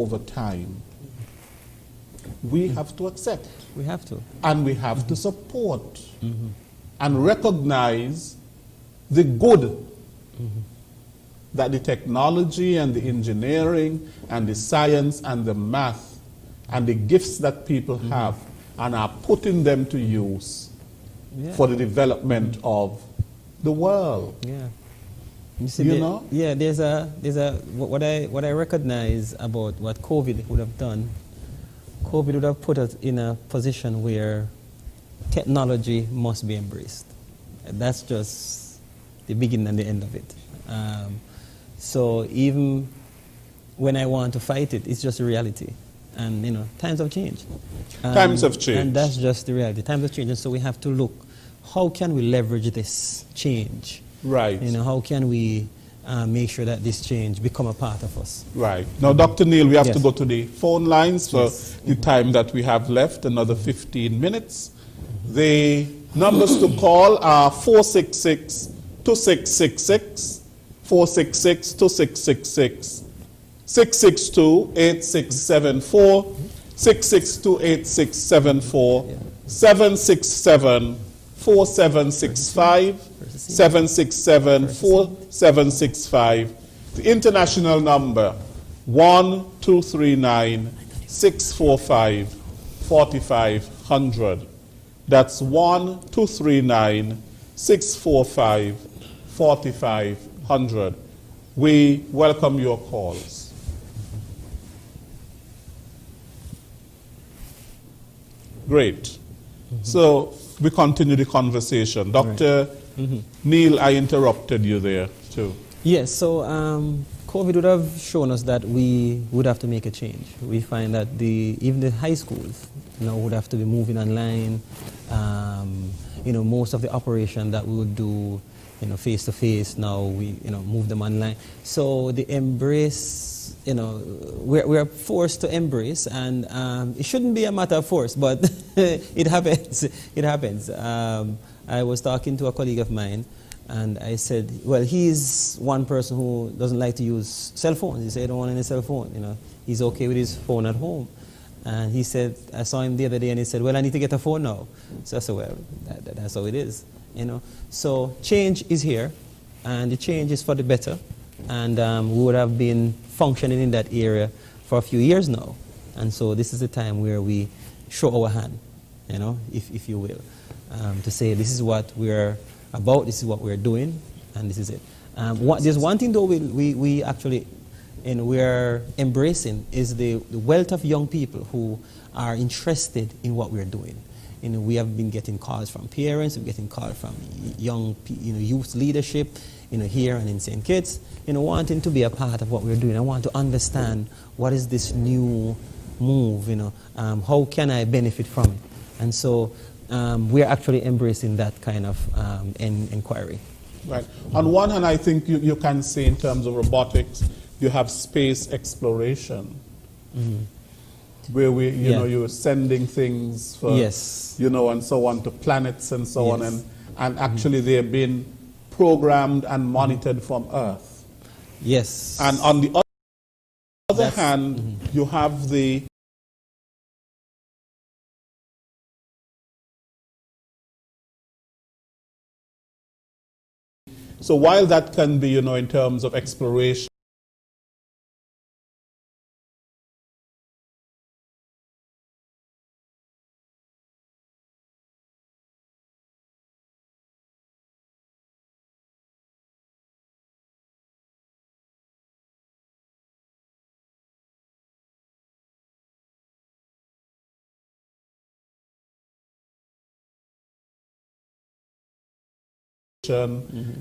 over time, we have to accept. We have to. And we have to support and recognize the good that the technology and the engineering and the science and the math and the gifts that people have and are putting them to use for the development of the world. Yeah. You see, you know? Yeah, what I recognize about what COVID would have done. COVID would have put us in a position where technology must be embraced. And that's just the beginning and the end of it. So even when I want to fight it, it's just a reality. And, you know, times have changed. Times have changed. And that's just the reality. Times have changed. And so we have to look, how can we leverage this change? Right. You know, how can we make sure that this change become a part of us? Right. Now, Dr. Neil, we have to go to the phone lines for the time that we have left, another 15 minutes. The numbers to call are 466-2666, 466-2666, 662-8674, 662-8674, 767-4765, 767-4765. The international number, 1-239-645-4500. That's 1-239-645-4500. We welcome your calls. Great. So we continue the conversation. Dr. Neil, I interrupted you there too. Yes, so COVID would have shown us that we would have to make a change. We find that even the high schools, you know, would have to be moving online. You know, most of the operation that we would do, you know, face to face, now we, you know, move them online. So the embrace, you know, we're forced to embrace, and it shouldn't be a matter of force, but it happens. It happens. I was talking to a colleague of mine, and I said, well, he's one person who doesn't like to use cell phones. He said, I don't want any cell phone. You know, he's okay with his phone at home. And he said, I saw him the other day, and he said, well, I need to get a phone now. So I said, well, that's how it is, you know. So change is here, and the change is for the better. And we would have been functioning in that area for a few years now. And so this is the time where we show our hand, you know, if you will, to say this is what we're about, this is what we're doing, and this is it. There's one thing though we actually, and we're embracing, is the wealth of young people who are interested in what we're doing. You know, we have been getting calls from parents, we're getting calls from young, you know, youth leadership, you know, here and in St. Kitts, you know, wanting to be a part of what we're doing. I want to understand what is this new move, you know, how can I benefit from it? And so we're actually embracing that kind of inquiry. Right. On one hand, I think you can say in terms of robotics, you have space exploration, where you know, you're sending things for, you know, and so on to planets and so on, and actually they're being programmed and monitored from Earth. Yes. And on the other hand, you have the so while that can be, you know, in terms of exploration,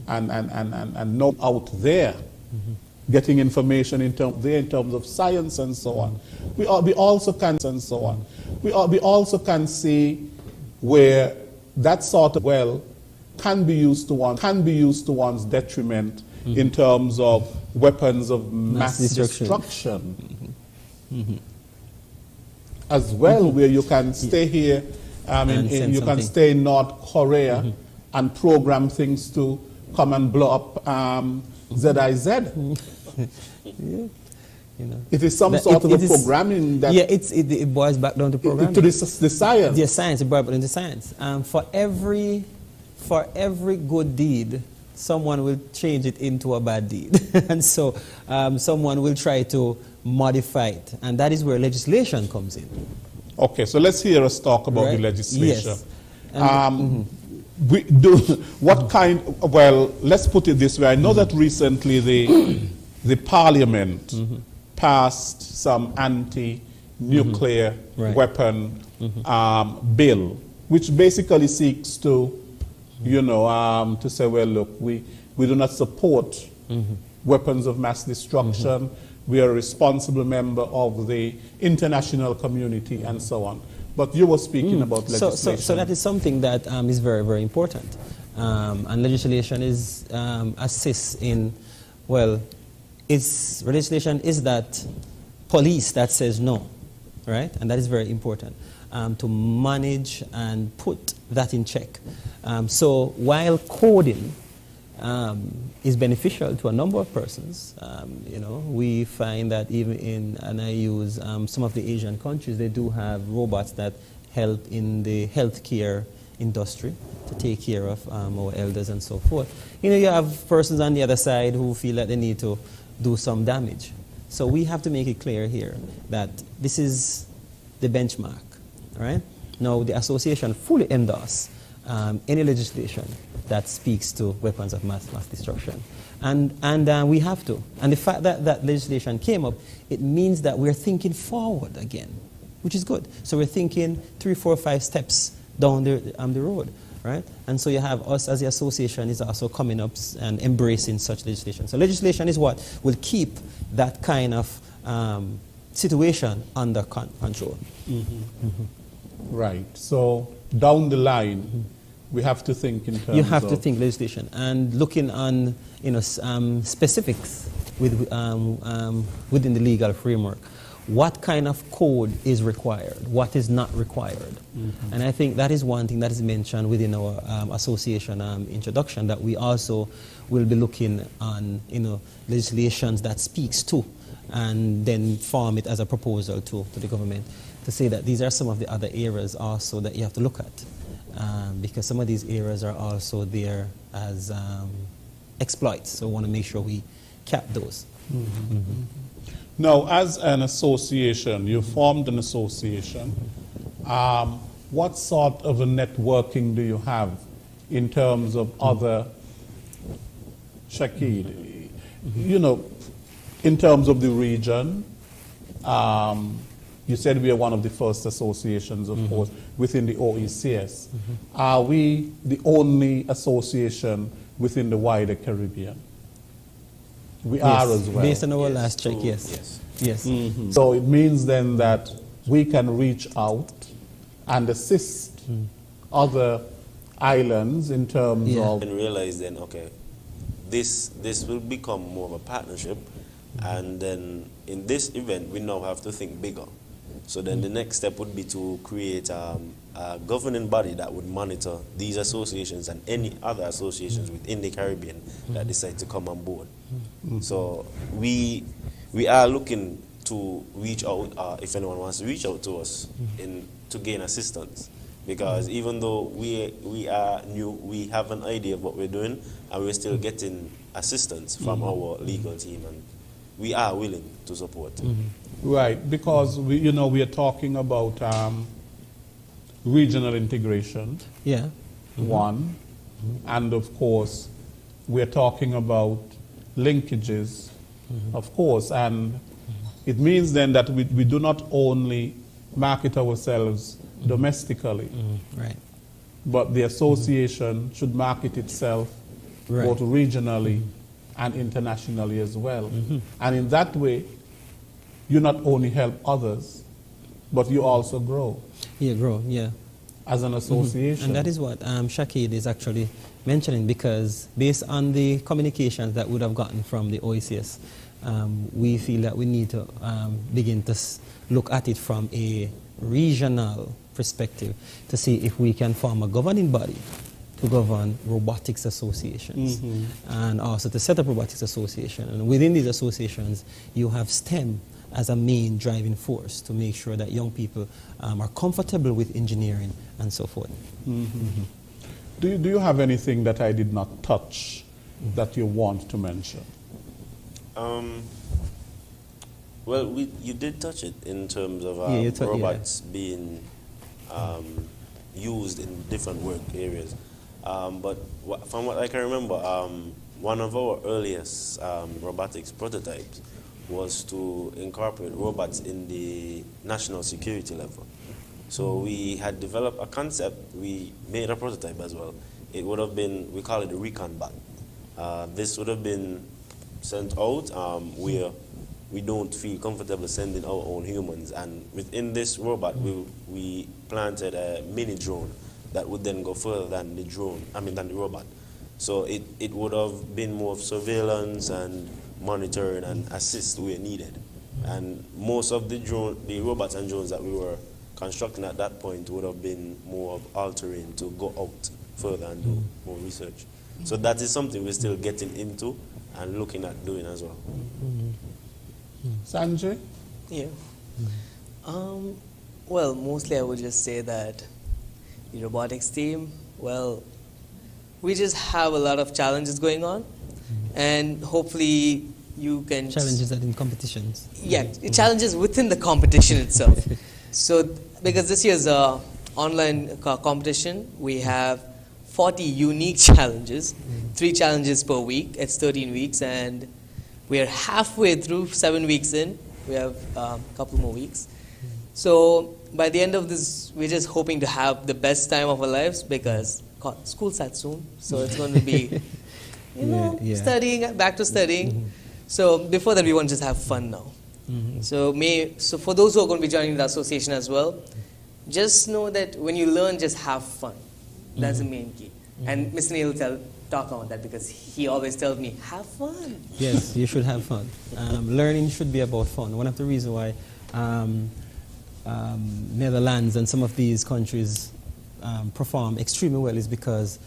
and know out there, getting information in terms of science and so on. We also can and so on. We also can see where that sort of can be used to one's detriment in terms of weapons of mass destruction. As well, where you can stay here, you can stay in North Korea and program things to come and blow up ZIZ. You know, it is some sort of a programming that... Yeah, it boils back down to programming. To the science. The science, it boils back down to science. For every good deed, someone will change it into a bad deed. And so someone will try to modify it. And that is where legislation comes in. Okay, so let's hear us talk about the legislation. Yes. We do, what kind, well, let's put it this way. I know that recently the Parliament passed some anti-nuclear weapon bill, which basically seeks to, you know, to say, well, look, we do not support weapons of mass destruction. We are a responsible member of the international community and so on. But you were speaking about legislation. So that is something that is very, very important. And legislation is assists in, well, legislation is that police that says no, right? And that is very important to manage and put that in check. So while coding is beneficial to a number of persons, you know, we find that even in, and I use some of the Asian countries, they do have robots that help in the healthcare industry to take care of our elders and so forth. You know, you have persons on the other side who feel that they need to do some damage. So we have to make it clear here that this is the benchmark, right? Now, the association fully endorses any legislation that speaks to weapons of mass destruction. And we have to. And the fact that that legislation came up, it means that we're thinking forward again, which is good. So we're thinking 3, 4, 5 steps down the road, right? And so you have us as the association is also coming up and embracing such legislation. So legislation is what will keep that kind of situation under control. Right. So down the line, we have to think in terms of... You have to think legislation and looking on, you know, specifics within the legal framework. What kind of code is required? What is not required? And I think that is one thing that is mentioned within our association introduction, that we also will be looking on, you know, legislations that speaks to, and then form it as a proposal to the government to say that these are some of the other areas also that you have to look at. Because some of these areas are also there as exploits, so we want to make sure we cap those. Now, as an association, you formed an association. What sort of a networking do you have in terms of other, Shakid, you know, in terms of the region? You said we are one of the first associations, of course, within the OECS. Are we the only association within the wider Caribbean? We are as well. Based on our last check, yes. So it means then that we can reach out and assist other islands in terms of... And realize then, okay, this will become more of a partnership, and then in this event, we now have to think bigger. So then the next step would be to create a governing body that would monitor these associations and any other associations within the Caribbean that decide to come on board. So we are looking to reach out, if anyone wants to reach out to us to gain assistance. Because even though we are new, we have an idea of what we're doing, and we're still getting assistance from our legal team, and we are willing to support. Right, because we are talking about regional integration. One, and of course, we're talking about linkages, of course, and it means then that we do not only market ourselves domestically, but the association should market itself both regionally and internationally as well. And in that way, you not only help others, but you also grow. As an association. And that is what Shakid is actually mentioning, because based on the communications that we would have gotten from the OECS, we feel that we need to begin to look at it from a regional perspective to see if we can form a governing body to govern robotics associations and also to set up robotics association. And within these associations, you have STEM as a main driving force to make sure that young people are comfortable with engineering and so forth. Do you have anything that I did not touch that you want to mention? Well, you did touch it in terms of robots being used in different work areas. But from what I can remember, one of our earliest robotics prototypes was to incorporate robots in the national security level. So we had developed a concept, we made a prototype as well. It would have been, we call it a recon bot. This would have been sent out where we don't feel comfortable sending our own humans. And within this robot, we planted a mini drone that would then go further than the drone, than the robot. So it would have been more of surveillance and monitoring and assist where needed. And most of the robots and drones that we were constructing at that point would have been more of altering to go out further and do more research. So that is something we're still getting into and looking at doing as well. Sanjay? Yeah. Well, mostly I would just say that the robotics team, well, we just have a lot of challenges going on, and hopefully you can... Challenges that in competitions. Yeah, challenges within the competition itself. So, because this year's online competition, we have 40 unique challenges, 3 challenges per week. It's 13 weeks, and we are halfway through, 7 weeks in. We have a couple more weeks. So by the end of this, we're just hoping to have the best time of our lives because school starts soon. So it's going to be, studying, back to studying. So before that, we want to just have fun now. So for those who are going to be joining the association as well, just know that when you learn, just have fun. That's the main key. And Mr. Neil will talk about that because he always tells me, have fun. Yes, you should have fun. Learning should be about fun. One of the reasons why Netherlands and some of these countries perform extremely well is because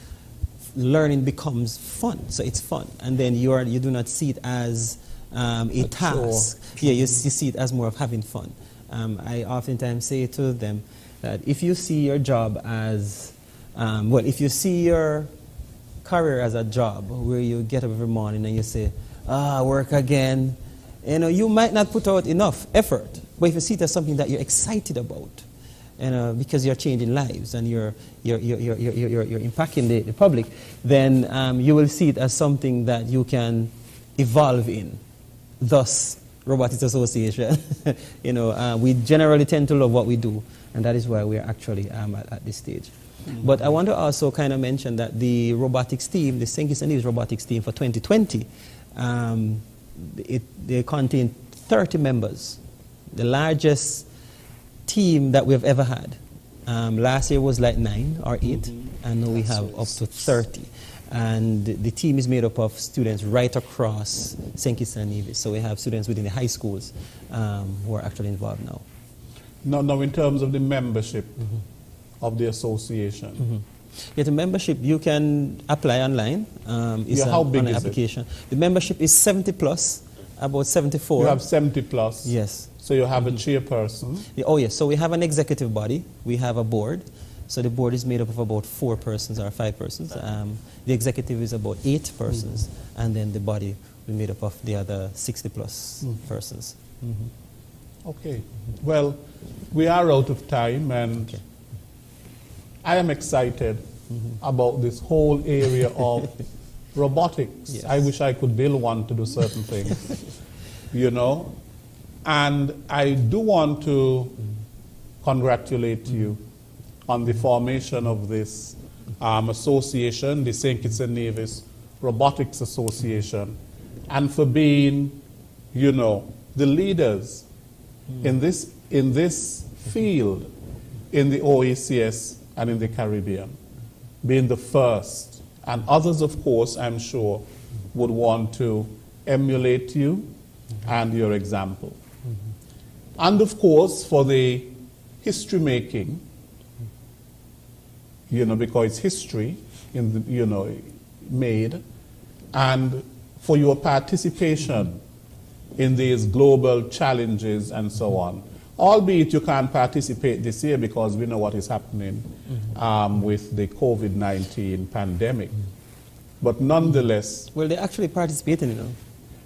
learning becomes fun. So it's fun. And then you do not see it as a task. Yeah, you see it as more of having fun. I oftentimes say to them that if you see your job as, if you see your career as a job where you get up every morning and you say, work again, you might not put out enough effort, but if you see it as something that you're excited about, because you're changing lives and you're impacting the public, then you will see it as something that you can evolve in. Thus, Robotics Association. We generally tend to love what we do, and that is why we're actually at this stage. But I want to also kind of mention that the robotics team, the St. Kitts and Nevis robotics team for 2020, they contain 30 members, the largest team that we've ever had. Last year was like 9 or 8, and now we have up to 30. And the team is made up of students right across St. Kitts and Nevis. So we have students within the high schools who are actually involved now. Now in terms of the membership of the association. Yeah, the membership, you can apply online. It's how big is application. The membership is 70 plus, about 74. You have 70 plus? Yes. So you have a chairperson? Yeah, oh yes, so we have an executive body, we have a board. So the board is made up of about 4 persons or 5 persons. The executive is about 8 persons, and then the body will be made up of the other 60 plus persons. Okay. Well, we are out of time, and I am excited about this whole area of robotics. Yes. I wish I could build one to do certain things, And I do want to congratulate you on the formation of this association, the St. Kitts and Nevis Robotics Association, and for being, the leaders in this field in the OACS and in the Caribbean, being the first. And others, of course, I'm sure, would want to emulate you and your example. And, of course, for the history making, because it's history, made, and for your participation in these global challenges and so on. Albeit you can't participate this year because we know what is happening with the COVID-19 pandemic. But nonetheless... Well, they're actually participating, you know.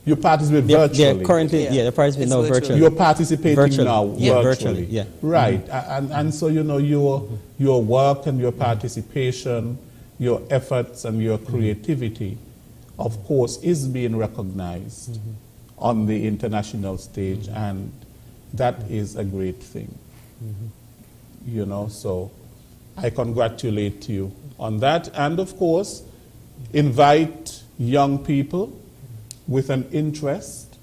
You participate virtually? They're currently, they're participating now virtually. You're participating now virtually? Yeah. Right. And so, your work and your participation, your efforts and your creativity, of course, is being recognized on the international stage, and that is a great thing. So I congratulate you on that, and of course, invite young people with an interest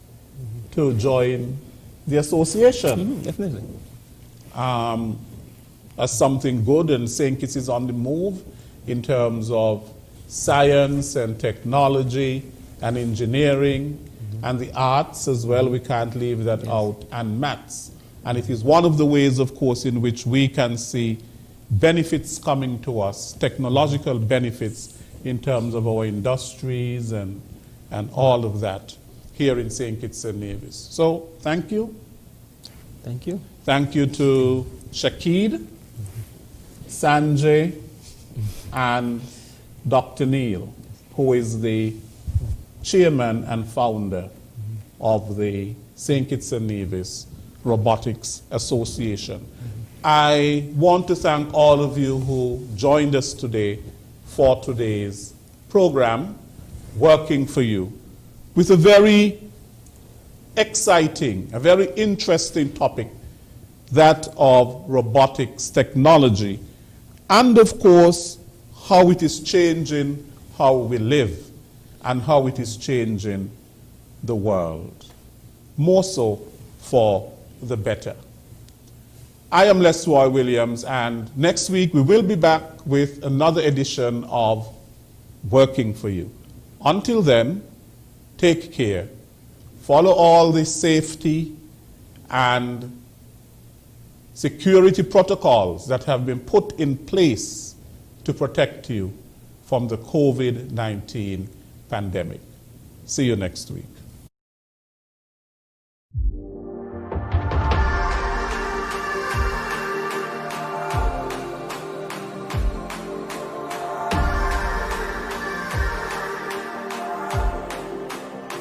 to join the association. Definitely. As something good, and St. Kitts is on the move in terms of science and technology and engineering and the arts as well. We can't leave that out, and maths. And it is one of the ways, of course, in which we can see benefits coming to us, technological benefits in terms of our industries and all of that here in St. Kitts and Nevis. So thank you. Thank you. Thank you to Shakid, Sanjay, and Dr. Neil, who is the chairman and founder of the St. Kitts and Nevis Robotics Association. I want to thank all of you who joined us today for today's program, Working for You, with a very exciting, a very interesting topic, that of robotics technology, and of course, how it is changing how we live and how it is changing the world, more so for the better. I am Lesroy Williams, and next week we will be back with another edition of Working for You. Until then, take care. Follow all the safety and security protocols that have been put in place to protect you from the COVID-19 pandemic. See you next week.